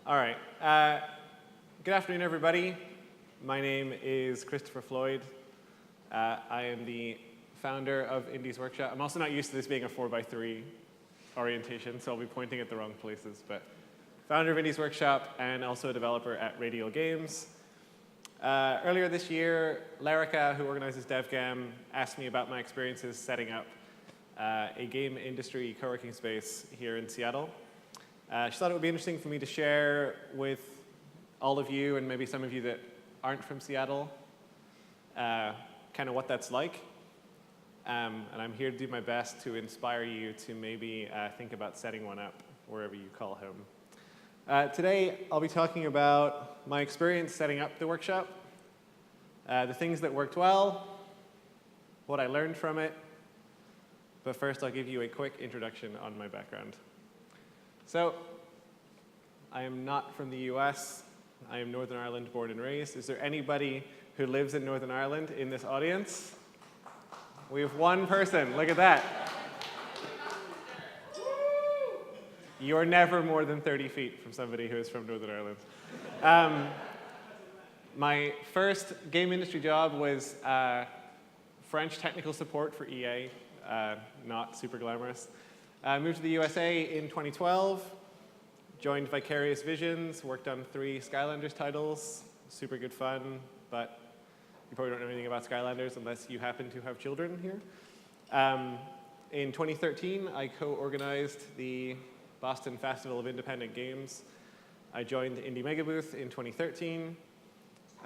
All right. Good afternoon, everybody. My name is Christopher Floyd. I am the founder of Indies Workshop. I'm also not used to this being a 4x3 orientation, so I'll be pointing at the wrong places. But founder of Indies Workshop and also a developer at Radial Games. Earlier this year, Larica, who organizes DevGam, asked me about my experiences setting up a game industry co-working space here in Seattle. She thought it would be interesting for me to share with all of you and maybe some of you that aren't from Seattle kind of what that's like. And I'm here to do my best to inspire you to maybe think about setting one up wherever you call home. Today, I'll be talking about my experience setting up the workshop, the things that worked well, what I learned from it. But first, I'll give you a quick introduction on my background. So, I am not from the US. I am Northern Ireland born and raised. Is there anybody who lives in Northern Ireland in this audience? We have one person. Look at that. You're never more than 30 feet from somebody who is from Northern Ireland. My first game industry job was French technical support for EA. Not super glamorous. I moved to the USA in 2012, joined Vicarious Visions, worked on 3 Skylanders titles. Super good fun, but you probably don't know anything about Skylanders unless you happen to have children here. In 2013, I co-organized the Boston Festival of Independent Games. I joined the Indie Mega Booth in 2013.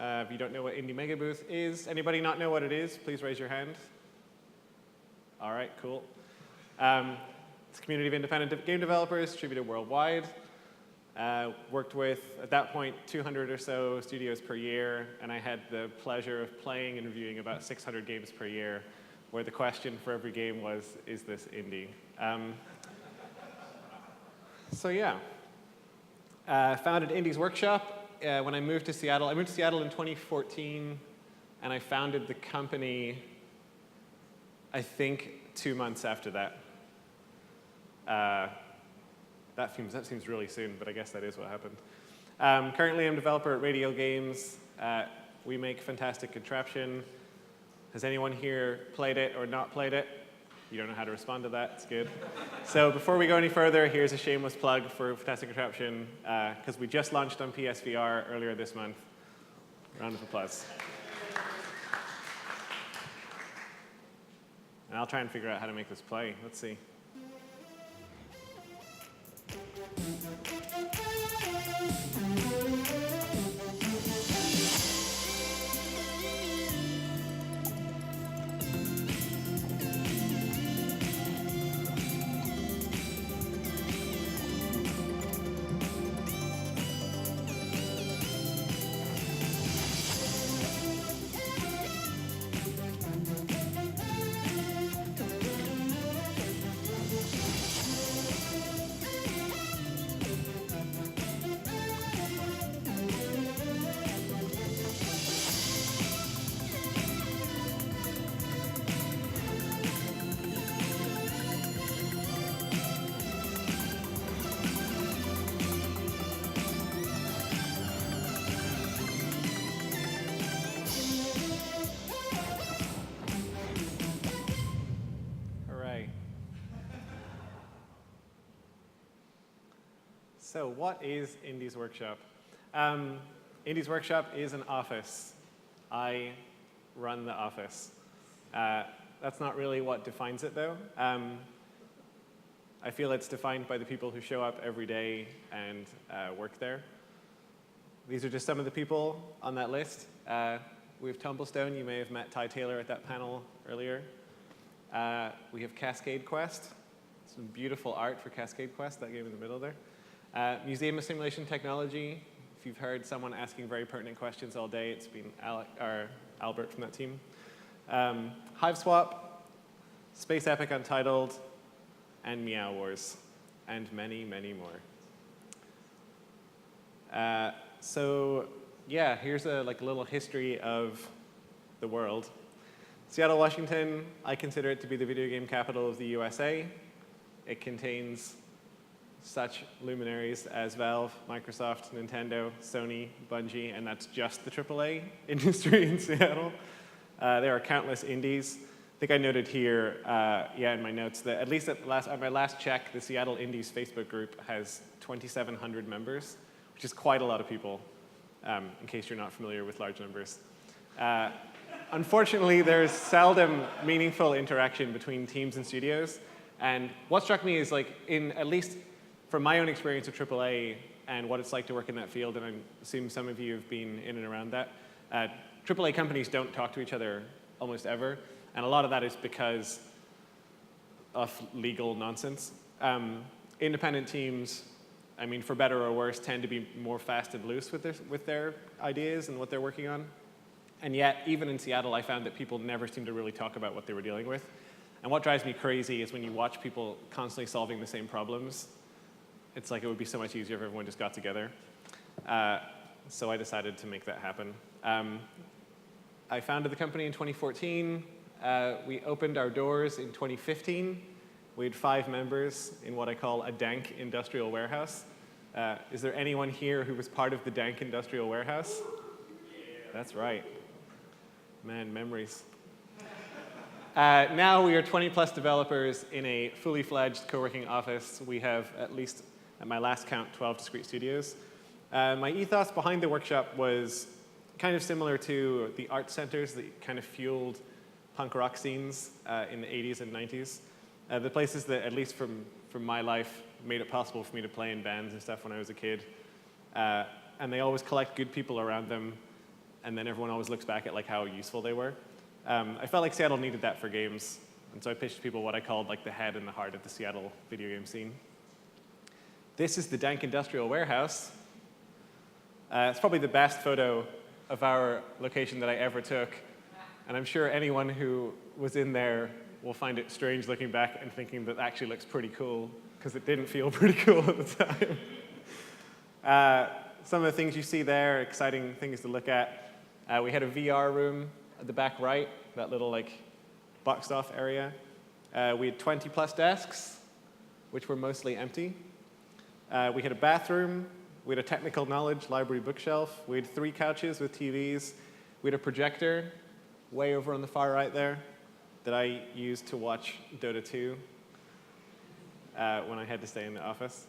If you don't know what Indie Mega Booth is, anybody not know what it is, please raise your hand. All right, cool. It's a community of independent game developers distributed worldwide. Worked with, at that point, 200 or so studios per year, and I had the pleasure of playing and reviewing about 600 games per year, where the question for every game was, is this indie? So yeah, founded Indies Workshop when I moved to Seattle. I moved to Seattle in 2014, and I founded the company, I think, 2 months after that. That seems really soon, but I guess that is what happened. Currently, I'm a developer at Radial Games. We make fantastic contraption. Has anyone here played it or not played it? You don't know how to respond to that. It's good. So before we go any further, here's a shameless plug for fantastic contraption, because we just launched on PSVR earlier this month. Round of applause. And I'll try and figure out how to make this play. Let's see. So what is Indies Workshop? Indies Workshop is an office. I run the office. That's not really what defines it, though. I feel it's defined by the people who show up every day and work there. These are just some of the people on that list. We have Tumblestone. You may have met Ty Taylor at that panel earlier. We have Cascade Quest. Some beautiful art for Cascade Quest, that game in the middle there. Museum of Simulation Technology. If you've heard someone asking very pertinent questions all day, it's been Albert from that team. HiveSwap, Space Epic Untitled, and Meow Wars, and many, many more. So yeah, here's a little history of the world. Seattle, Washington, I consider it to be the video game capital of the USA. It contains such luminaries as Valve, Microsoft, Nintendo, Sony, Bungie, and that's just the AAA industry in Seattle. There are countless indies. I think I noted here, in my notes, that at least at my last check, the Seattle Indies Facebook group has 2,700 members, which is quite a lot of people, in case you're not familiar with large numbers. Unfortunately, there's seldom meaningful interaction between teams and studios. And what struck me is, like, at least from my own experience with AAA and what it's like to work in that field, and I assume some of you have been in and around that, AAA companies don't talk to each other almost ever. And a lot of that is because of legal nonsense. Independent teams, I mean, for better or worse, tend to be more fast and loose with their ideas and what they're working on. And yet, even in Seattle, I found that people never seem to really talk about what they were dealing with. And what drives me crazy is when you watch people constantly solving the same problems. It's like it would be so much easier if everyone just got together. So I decided to make that happen. I founded the company in 2014. We opened our doors in 2015. We had 5 members in what I call a dank industrial warehouse. Is there anyone here who was part of the dank industrial warehouse? Yeah. That's right. Man, memories. Now we are 20+ developers in a fully fledged co-working office. We have, at least at my last count, 12 discrete studios. My ethos behind the workshop was kind of similar to the art centers that kind of fueled punk rock scenes in the 80s and 90s. The places that, at least from my life, made it possible for me to play in bands and stuff when I was a kid. And they always collect good people around them, and then everyone always looks back at like how useful they were. I felt like Seattle needed that for games, and so I pitched to people what I called like the head and the heart of the Seattle video game scene. This is the dank industrial warehouse. It's probably the best photo of our location that I ever took, and I'm sure anyone who was in there will find it strange looking back and thinking that actually looks pretty cool, because it didn't feel pretty cool at the time. Some of the things you see there, exciting things to look at. We had a VR room at the back right, that little like boxed off area. We had 20+ desks, which were mostly empty. We had a bathroom. We had a technical knowledge library bookshelf. We had 3 couches with TVs. We had a projector way over on the far right there that I used to watch Dota 2 when I had to stay in the office.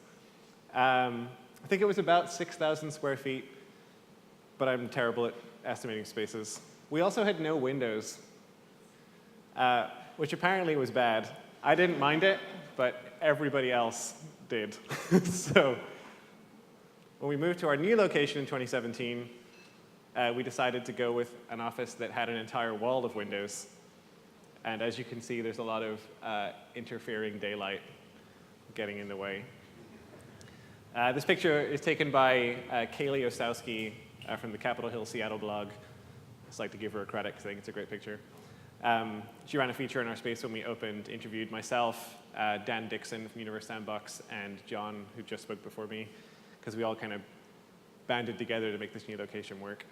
I think it was about 6,000 square feet, but I'm terrible at estimating spaces. We also had no windows, which apparently was bad. I didn't mind it, but everybody else did. So when we moved to our new location in 2017, we decided to go with an office that had an entire wall of windows. And as you can see, there's a lot of interfering daylight getting in the way. This picture is taken by Kaylee Osowski from the Capitol Hill Seattle blog. I just like to give her a credit because I think it's a great picture. She ran a feature in our space when we opened, interviewed myself, Dan Dixon from Universe Sandbox, and John, who just spoke before me, because we all kind of banded together to make this new location work.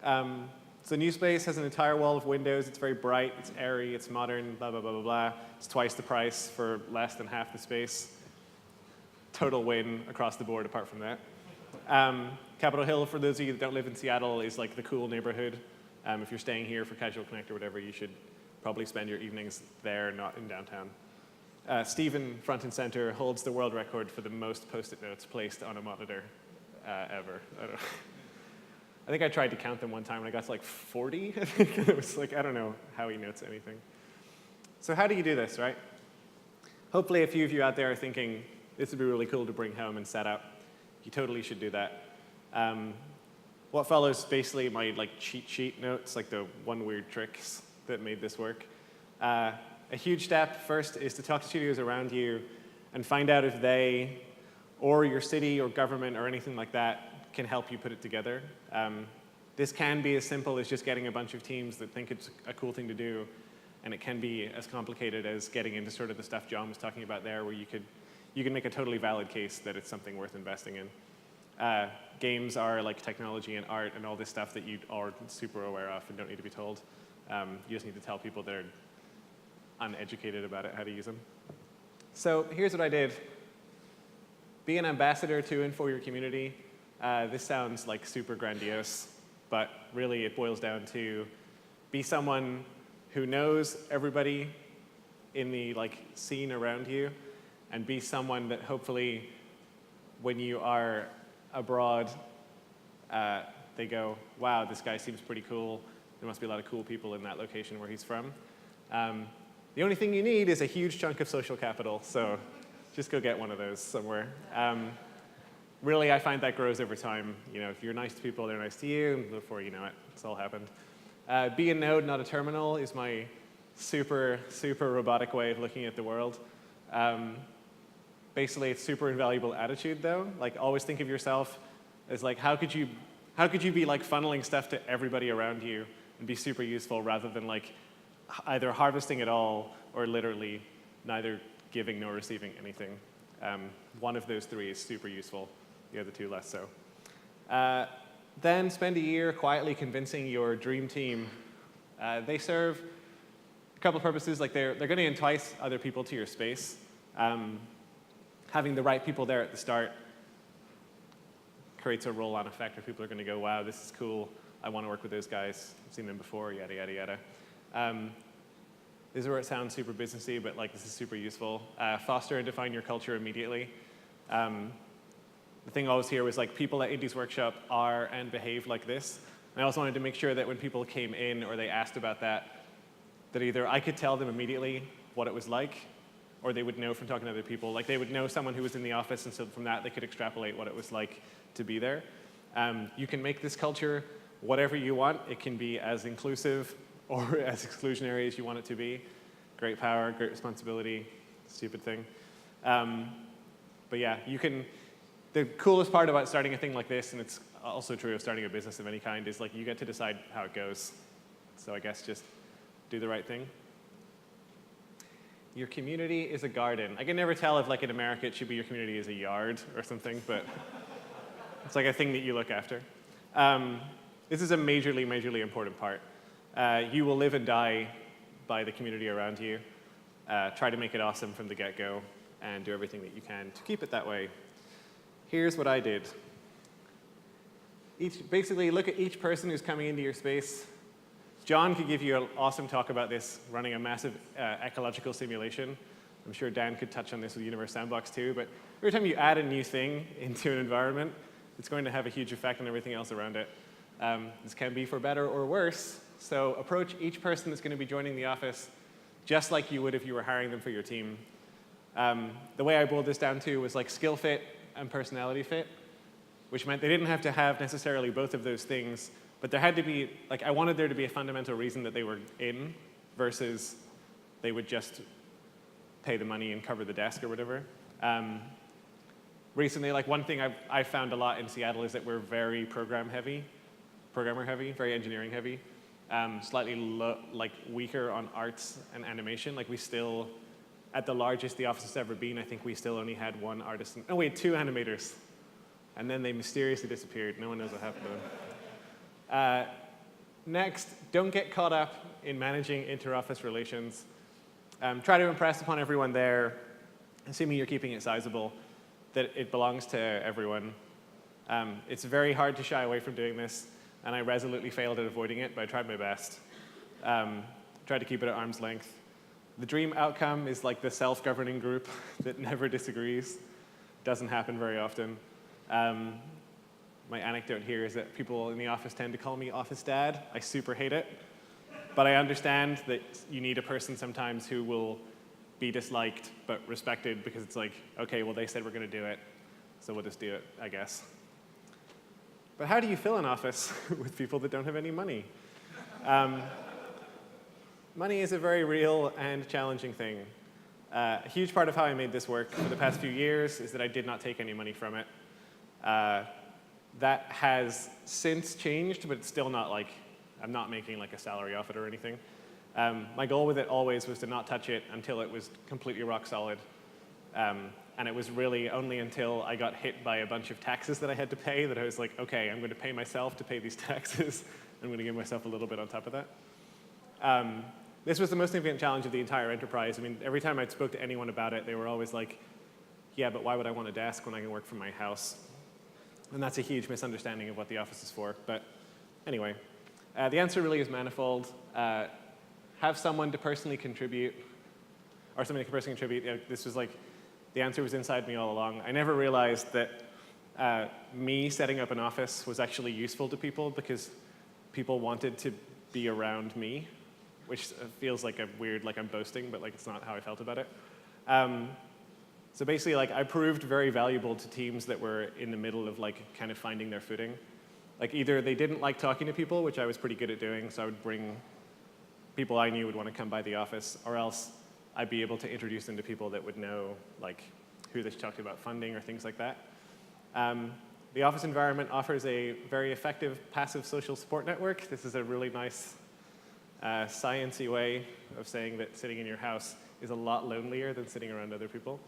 So new space has an entire wall of windows. It's very bright, it's airy, it's modern, blah, blah, blah, blah, blah. It's twice the price for less than half the space. Total win across the board apart from that. Capitol Hill, for those of you that don't live in Seattle, is like the cool neighborhood. If you're staying here for Casual Connect or whatever, you should probably spend your evenings there, not in downtown. Steven, front and center, holds the world record for the most Post-it notes placed on a monitor ever. I think I tried to count them one time and I got to like 40. I think it was like, I don't know how he notes anything. So how do you do this, right? Hopefully a few of you out there are thinking, this would be really cool to bring home and set up. You totally should do that. What follows is basically my like cheat sheet notes, like the one weird tricks that made this work. A huge step first is to talk to studios around you and find out if they, or your city or government or anything like that, can help you put it together. This can be as simple as just getting a bunch of teams that think it's a cool thing to do, and it can be as complicated as getting into sort of the stuff John was talking about there, where you can make a totally valid case that it's something worth investing in. Games are like technology and art and all this stuff that you are super aware of and don't need to be told. You just need to tell people that are uneducated about it how to use them. So here's what I did. Be an ambassador to and for your community. This sounds like super grandiose, but really it boils down to be someone who knows everybody in the scene around you, and be someone that hopefully when you are abroad, they go, wow, this guy seems pretty cool. There must be a lot of cool people in that location where he's from. The only thing you need is a huge chunk of social capital, so just go get one of those somewhere. Really, I find that grows over time. If you're nice to people, they're nice to you, and before you know it, it's all happened. Be a node, not a terminal, is my super, super robotic way of looking at the world. Basically, it's super invaluable attitude, though. Always think of yourself as how could you be funneling stuff to everybody around you and be super useful rather than either harvesting it all or literally neither giving nor receiving anything. One of those three is super useful. The other two less so. Then spend a year quietly convincing your dream team. They serve a couple of purposes. They're going to entice other people to your space. Having the right people there at the start creates a roll-on effect where people are going to go, wow, this is cool. I want to work with those guys. I've seen them before, yada, yada, yada. This is where it sounds super businessy, but this is super useful. Foster and define your culture immediately. The thing always here was people at Indies Workshop are and behave like this. And I also wanted to make sure that when people came in or they asked about that either I could tell them immediately what it was like, or they would know from talking to other people. They would know someone who was in the office, and so from that they could extrapolate what it was like to be there. You can make this culture whatever you want. It can be as inclusive or as exclusionary as you want it to be. Great power, great responsibility, stupid thing. But yeah, you can. The coolest part about starting a thing like this, and it's also true of starting a business of any kind, is you get to decide how it goes. So I guess just do the right thing. Your community is a garden. I can never tell if in America it should be your community is a yard or something, but it's a thing that you look after. This is a majorly, majorly important part. You will live and die by the community around you. Try to make it awesome from the get-go and do everything that you can to keep it that way. Here's what I did. Basically, look at each person who's coming into your space. John could give you an awesome talk about this, running a massive ecological simulation. I'm sure Dan could touch on this with Universe Sandbox too, but every time you add a new thing into an environment, it's going to have a huge effect on everything else around it. This can be for better or worse, so approach each person that's going to be joining the office just like you would if you were hiring them for your team. The way I boiled this down to was skill fit and personality fit, which meant they didn't have to have necessarily both of those things, but there had to be, I wanted there to be a fundamental reason that they were in versus they would just pay the money and cover the desk or whatever. Recently, one thing I've found a lot in Seattle is that we're very programmer heavy, very engineering heavy, slightly weaker on arts and animation. We still, at the largest the office has ever been, I think we still only had one artist. Oh, we had 2 animators. And then they mysteriously disappeared. No one knows what happened to them. Next, don't get caught up in managing inter-office relations. Try to impress upon everyone there, assuming you're keeping it sizable, that it belongs to everyone. It's very hard to shy away from doing this, and I resolutely failed at avoiding it, but I tried my best. Tried to keep it at arm's length. The dream outcome is the self-governing group that never disagrees. Doesn't happen very often. My anecdote here is that people in the office tend to call me office dad. I super hate it. But I understand that you need a person sometimes who will be disliked but respected because it's okay, well, they said we're going to do it, so we'll just do it, I guess. But how do you fill an office with people that don't have any money? Money is a very real and challenging thing. A huge part of how I made this work for the past few years is that I did not take any money from it. That has since changed, but it's still not I'm not making a salary off it or anything. My goal with it always was to not touch it until it was completely rock solid. And it was really only until I got hit by a bunch of taxes that I had to pay that I was okay, I'm going to pay myself to pay these taxes. I'm going to give myself a little bit on top of that. This was the most significant challenge of the entire enterprise. I mean, every time I spoke to anyone about it, they were always yeah, but why would I want a desk when I can work from my house? And that's a huge misunderstanding of what the office is for. But anyway, the answer really is manifold. Have someone to personally contribute, or somebody to personally contribute. This was like, the answer was inside me all along. I never realized that me setting up an office was actually useful to people because people wanted to be around me, which feels like a weird, like I'm boasting, but like it's not how I felt about it. So basically, like I proved very valuable to teams that were in the middle of like kind of finding their footing. Like either they didn't like talking to people, which I was pretty good at doing, so I would bring people I knew would want to come by the office, or else I'd be able to introduce them to people that would know like who they should talk to about funding or things like that. The office environment offers a very effective passive social support network. This is a really nice science-y way of saying that sitting in your house is a lot lonelier than sitting around other people.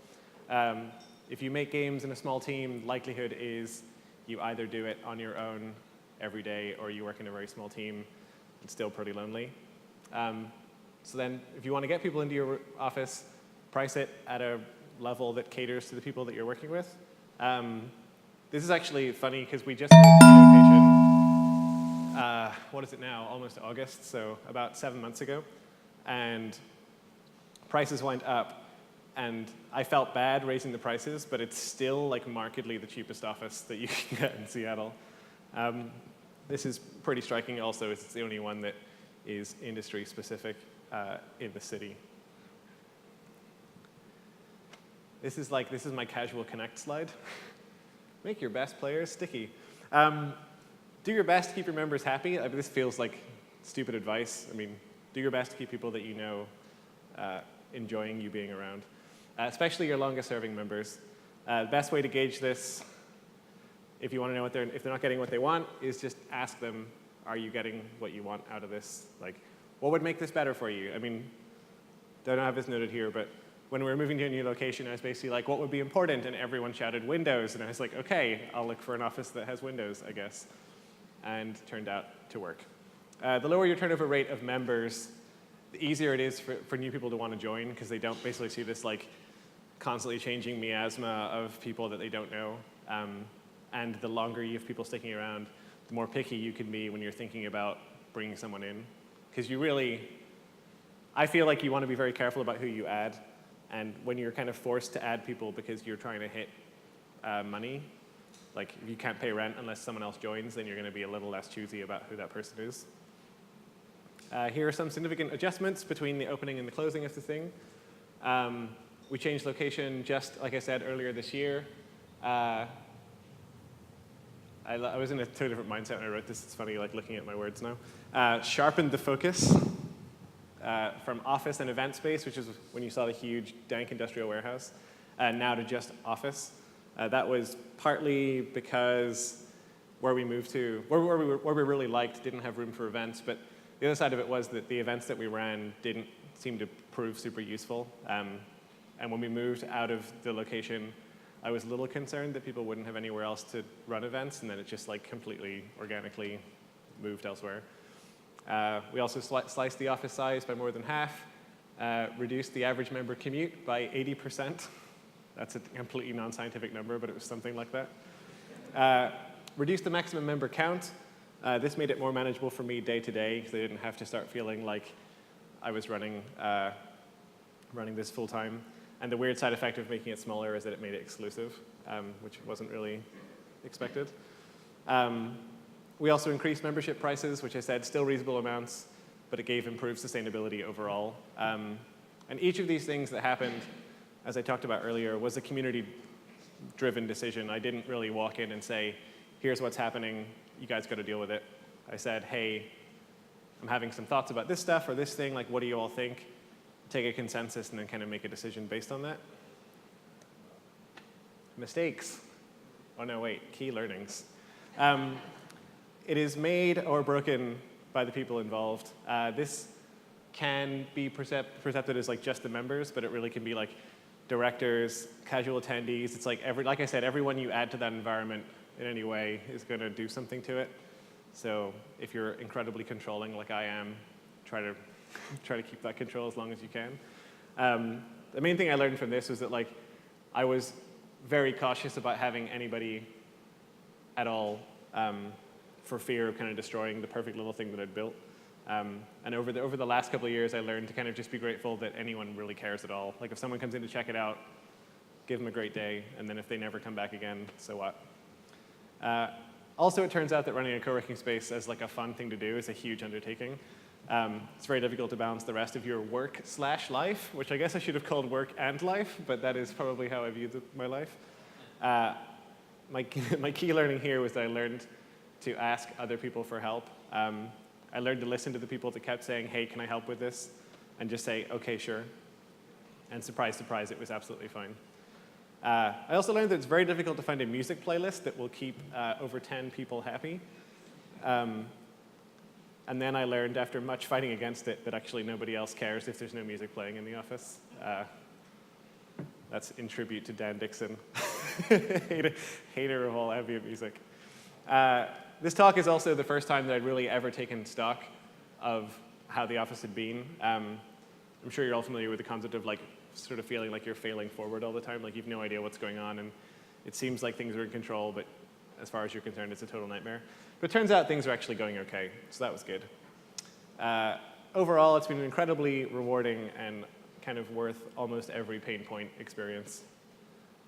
If you make games in a small team, likelihood is you either do it on your own every day or you work in a very small team. It's still pretty lonely. So then if you want to get people into your office, price it at a level that caters to the people that you're working with. This is actually funny because we just moved to a location, what is it now, almost August, so about 7 months ago. And prices went up. And I felt bad raising the prices, but it's still like markedly the cheapest office that you can get in Seattle. This is pretty striking also. It's the only one that is industry specific in the city. This is my casual connect slide. Make your best players sticky. Do your best to keep your members happy. This feels like stupid advice. I mean, do your best to keep people that you know enjoying you being around. Especially your longest serving members. The best way to gauge this, if you want to know if they're not getting what they want, is just ask them, are you getting what you want out of this? Like, what would make this better for you? I mean, don't have this noted here, but when we were moving to a new location, I was basically like, what would be important? And everyone shouted Windows. And I was like, okay, I'll look for an office that has Windows, I guess. And it turned out to work. The lower your turnover rate of members, the easier it is for new people to want to join, because they don't basically see this like constantly changing miasma of people that they don't know. And the longer you have people sticking around, the more picky you can be when you're thinking about bringing someone in. Because you really, I feel like you want to be very careful about who you add. And when you're kind of forced to add people because you're trying to hit money, like if you can't pay rent unless someone else joins, then you're going to be a little less choosy about who that person is. Here are some significant adjustments between the opening and the closing of the thing. We changed location just, like I said, earlier this year. I was in a totally different mindset when I wrote this. It's funny, like looking at my words now. Sharpened the focus from office and event space, which is when you saw the huge dank industrial warehouse, now to just office. That was partly because where we moved to, where we really liked, didn't have room for events, but the other side of it was that the events that we ran didn't seem to prove super useful. And when we moved out of the location, I was a little concerned that people wouldn't have anywhere else to run events, and then it just like completely organically moved elsewhere. We also sliced the office size by more than half, reduced the average member commute by 80%. That's a completely non-scientific number, but it was something like that. Reduced the maximum member count. This made it more manageable for me day to day, because I didn't have to start feeling like I was running this full time. And the weird side effect of making it smaller is that it made it exclusive, which wasn't really expected. We also increased membership prices, which I said still reasonable amounts, but it gave improved sustainability overall. And each of these things that happened, as I talked about earlier, was a community-driven decision. I didn't really walk in and say, here's what's happening, you guys got to deal with it. I said, hey, I'm having some thoughts about this stuff or this thing, like what do you all think? Take a consensus and then kind of make a decision based on that. Mistakes. Oh no, wait, key learnings. It is made or broken by the people involved. This can be perceived as like just the members, but it really can be like directors, casual attendees. It's like like I said, everyone you add to that environment in any way is going to do something to it. So if you're incredibly controlling like I am, try to keep that control as long as you can. The main thing I learned from this was that like I was very cautious about having anybody at all for fear of kind of destroying the perfect little thing that I'd built. And over the last couple of years, I learned to kind of just be grateful that anyone really cares at all. Like if someone comes in to check it out, give them a great day, and then if they never come back again, so what? Also, it turns out that running a co-working space as like a fun thing to do is a huge undertaking. It's very difficult to balance the rest of your work/life, which I guess I should have called work and life, but that is probably how I viewed my life. My key learning here was that I learned to ask other people for help. I learned to listen to the people that kept saying, hey, can I help with this? And just say, okay, sure. And surprise, surprise, it was absolutely fine. I also learned that it's very difficult to find a music playlist that will keep over 10 people happy. And then I learned, after much fighting against it, that actually nobody else cares if there's no music playing in the office. That's in tribute to Dan Dixon, hater of all ambient music. This talk is also the first time that I'd really ever taken stock of how the office had been. I'm sure you're all familiar with the concept of like sort of feeling like you're failing forward all the time, like you've no idea what's going on, and it seems like things are in control, but as far as you're concerned, it's a total nightmare. But it turns out things are actually going okay, so that was good. Overall, it's been an incredibly rewarding and kind of worth almost every pain point experience.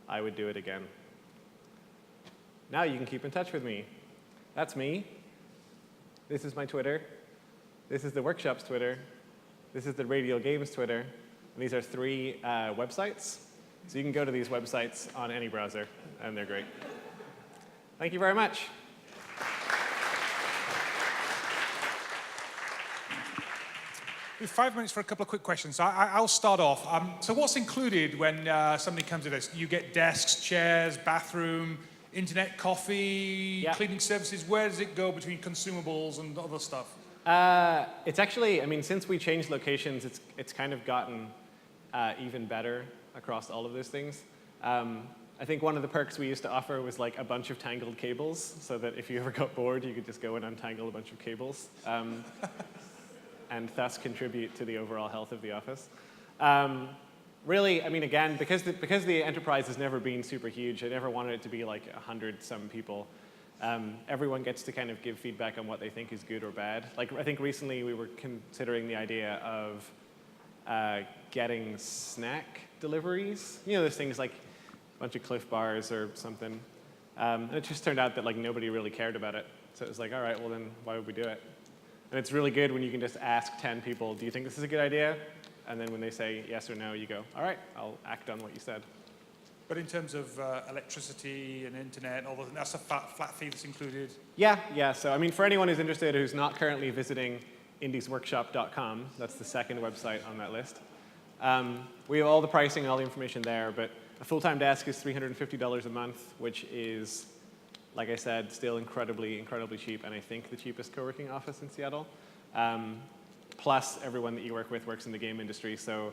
I would do it again. Now you can keep in touch with me. That's me. This is my Twitter. This is the workshop's Twitter. This is the Radial Games Twitter. And these are 3 websites. So you can go to these websites on any browser, and they're great. Thank you very much. We have 5 minutes for a couple of quick questions. I'll start off. So what's included when somebody comes to this? You get desks, chairs, bathroom, internet, coffee, cleaning services. Where does it go between consumables and other stuff? It's actually, I mean, since we changed locations, it's kind of gotten even better across all of those things. I think one of the perks we used to offer was like a bunch of tangled cables, so that if you ever got bored, you could just go and untangle a bunch of cables, and thus contribute to the overall health of the office. Really, I mean, again, because the enterprise has never been super huge, I never wanted it to be like 100-some people. Everyone gets to kind of give feedback on what they think is good or bad. Like, I think recently we were considering the idea of getting snack deliveries. You know, those things like a bunch of Cliff Bars or something. And it just turned out that like nobody really cared about it. So it was like, all right, well then why would we do it? And it's really good when you can just ask 10 people, do you think this is a good idea? And then when they say yes or no, you go, all right, I'll act on what you said. But in terms of electricity and internet, all that's a flat fee that's included? Yeah. So I mean, for anyone who's interested who's not currently visiting indiesworkshop.com, that's the second website on that list. We have all the pricing and all the information there, but a full-time desk is $350 a month, which is, like I said, still incredibly, incredibly cheap, and I think the cheapest co-working office in Seattle. Plus, everyone that you work with works in the game industry, so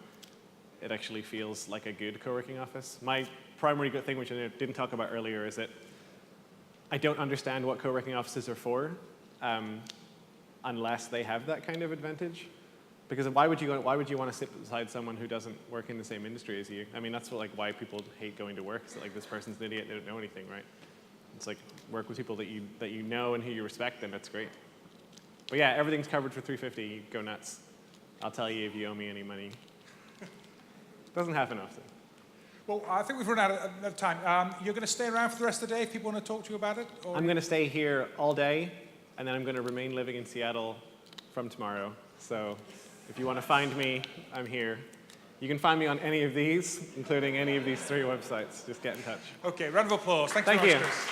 it actually feels like a good co-working office. My primary good thing, which I didn't talk about earlier, is that I don't understand what co-working offices are for unless they have that kind of advantage. Because why would you want to sit beside someone who doesn't work in the same industry as you? I mean, that's why people hate going to work. It's like, this person's an idiot, they don't know anything, right? It's like, work with people that you know and who you respect, and that's great. But yeah, everything's covered for $350. You go nuts. I'll tell you if you owe me any money. Doesn't happen often. Well, I think we've run out of time. You're going to stay around for the rest of the day if people want to talk to you about it? Or? I'm going to stay here all day, and then I'm going to remain living in Seattle from tomorrow. So if you want to find me, I'm here. You can find me on any of these, including any of these 3 websites. Just get in touch. OK, round of applause. Thank you. Much, Chris.